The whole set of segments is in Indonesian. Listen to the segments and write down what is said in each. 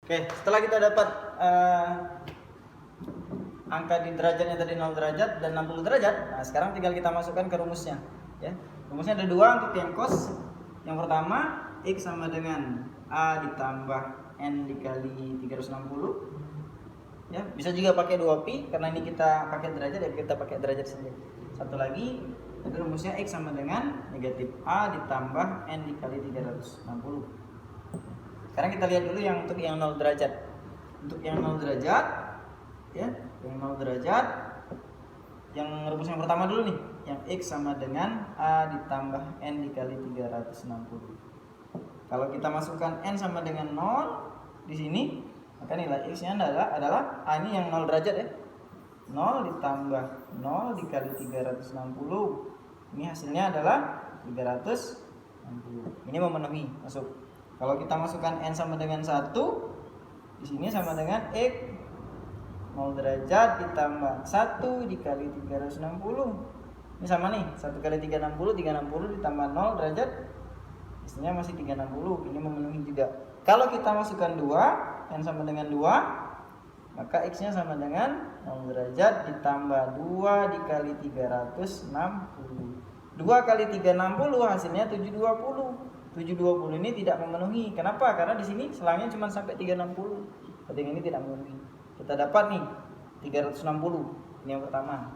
Oke, setelah kita dapat angka di derajatnya tadi 0 derajat dan 60 derajat, nah sekarang tinggal kita masukkan ke rumusnya. Ya, rumusnya ada dua untuk yang cos. Yang pertama, X sama dengan A ditambah N dikali 360. Ya, bisa juga pakai 2pi karena ini kita pakai derajat, ya kita pakai derajat saja. Satu lagi, ada rumusnya X sama dengan negatif A ditambah N dikali 360. Sekarang kita lihat dulu yang untuk yang 0 derajat. Untuk yang 0 derajat, ya, yang 0 derajat, yang rumus yang pertama dulu nih, yang X sama dengan A ditambah N dikali 360. Kalau kita masukkan N sama dengan 0 di sini, maka nilai X-nya adalah A ini yang 0 derajat ya. 0 ditambah 0 dikali 360. Ini hasilnya adalah 360. Ini memenuhi, masuk. Kalau kita masukkan N sama dengan 1, di sini sama dengan X 0 derajat ditambah 1 dikali 360. Ini sama nih, 1 kali 360, 360 ditambah 0 derajat, hasilnya masih 360. Ini memenuhi juga. Kalau kita masukkan 2, N sama dengan 2, maka X-nya sama dengan 0 derajat ditambah 2 dikali 360. 2 kali 360 hasilnya 720. 720 ini tidak memenuhi. Kenapa? Karena di sini selangnya cuma sampai 360. Berarti ini tidak memenuhi. Kita dapat nih 360. Ini yang pertama.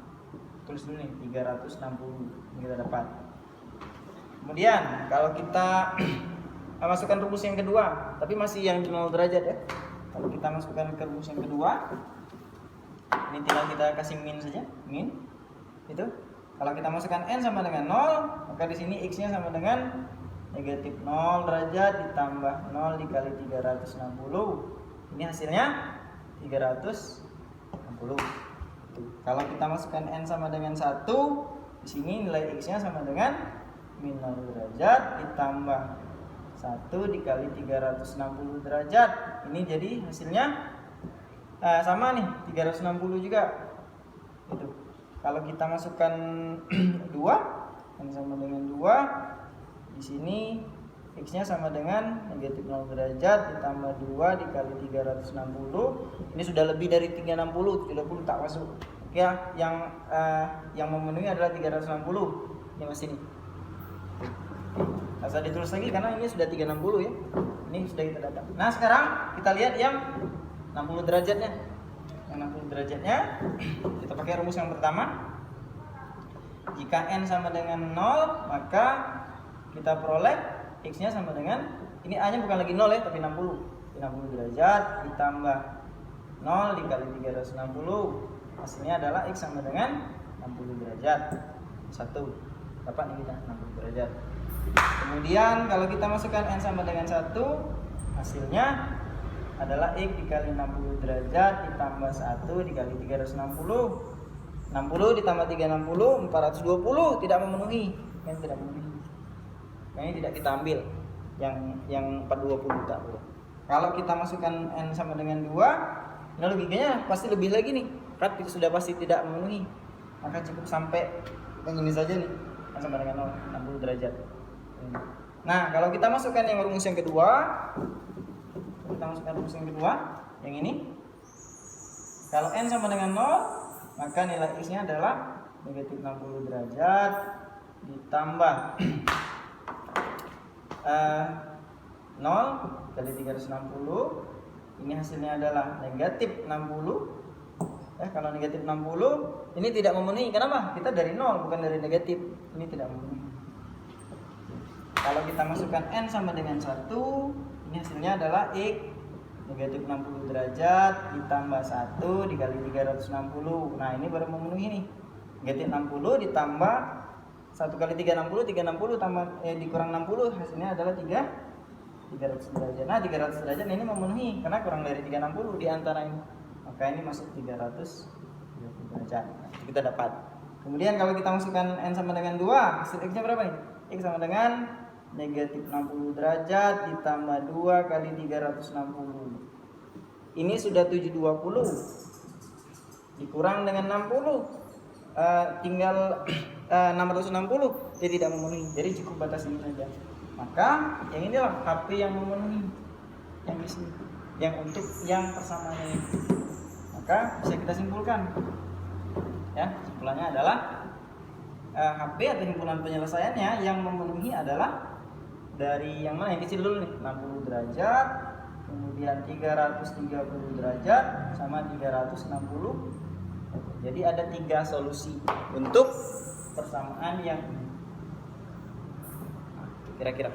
Tulis dulu nih 360. Ini kita dapat. Kemudian kalau kita masukkan rumus yang kedua, tapi masih yang 0 derajat ya. Kalau kita masukkan ke rumus yang kedua, ini tinggal kita kasih min saja, min. Itu. Kalau kita masukkan N sama dengan 0, maka di sini X-nya sama dengan negatif 0 derajat ditambah 0 dikali 360. Ini hasilnya 360. Kalau kita masukkan N sama dengan 1, di sini nilai X-nya sama dengan min 0 derajat ditambah 1 dikali 360 derajat. Ini jadi hasilnya sama nih, 360 juga. Itu. Kalau kita masukkan 2, N sama dengan 2, di sini X-nya sama dengan negatif 0 derajat ditambah 2 dikali 360. Ini sudah lebih dari 360, 30 tak masuk. Ya, yang memenuhi adalah 360. Ini masih ini. Asal ditulis lagi karena ini sudah 360 ya. Ini sudah kita dapat. Nah, sekarang kita lihat yang 60 derajatnya. Yang 60 derajatnya kita pakai rumus yang pertama. Jika N sama dengan 0, maka kita peroleh X-nya sama dengan, ini A-nya bukan lagi 0 ya, tapi 60. 60 derajat ditambah 0 dikali 360. Hasilnya adalah X sama dengan 60 derajat. 1. Dapat nih kita 60 derajat. Kemudian kalau kita masukkan N sama dengan 1, hasilnya adalah X dikali 60 derajat ditambah 1 dikali 360. 60 ditambah 360, 420, tidak memenuhi. Yang tidak memenuhi. Yang ini tidak kita ambil. Yang 420 tak boleh. Kalau kita masukkan N sama dengan 2, nah logikanya pasti lebih lagi nih. Kan sudah pasti tidak memenuhi. Maka cukup sampai yang ini saja nih. N sama dengan 0, 60 derajat. Nah, kalau kita masukkan yang rumus yang kedua, kita masukkan rumus yang kedua, yang ini. Kalau N sama dengan 0, maka nilai X-nya adalah negatif 60 derajat ditambah 0 kali 360. Ini hasilnya adalah negatif 60. Kalau negatif 60 ini tidak memenuhi. Kenapa? Kita dari 0 bukan dari negatif. Ini tidak memenuhi. Kalau kita masukkan N sama dengan 1, ini hasilnya adalah X negatif 60 derajat ditambah 1 dikali 360. Nah, ini baru memenuhi nih. Negatif 60 ditambah 1 kali 360, 360 tambah dikurang 60, hasilnya adalah 300 derajat. Nah, 300 derajat ini memenuhi karena kurang dari 360 di antara ini. Maka ini masuk 300 derajat. Nah, itu kita dapat. Kemudian kalau kita masukkan N sama dengan 2, hasil X-nya berapa nih? X sama dengan negatif 60 derajat ditambah 2 kali 360. Ini sudah 720 dikurang dengan 60, tinggal 660. Dia tidak memenuhi, jadi cukup batas ini saja. Maka yang inilah HP yang memenuhi, yang di sini. yang untuk yang persamaannya ini. Maka bisa kita simpulkan, ya, simpulannya adalah HP atau himpunan penyelesaiannya yang memenuhi adalah dari yang mana yang kecil dulu nih, 60 derajat, kemudian 330 derajat sama 360. Jadi ada 3 solusi untuk persamaan yang kira-kira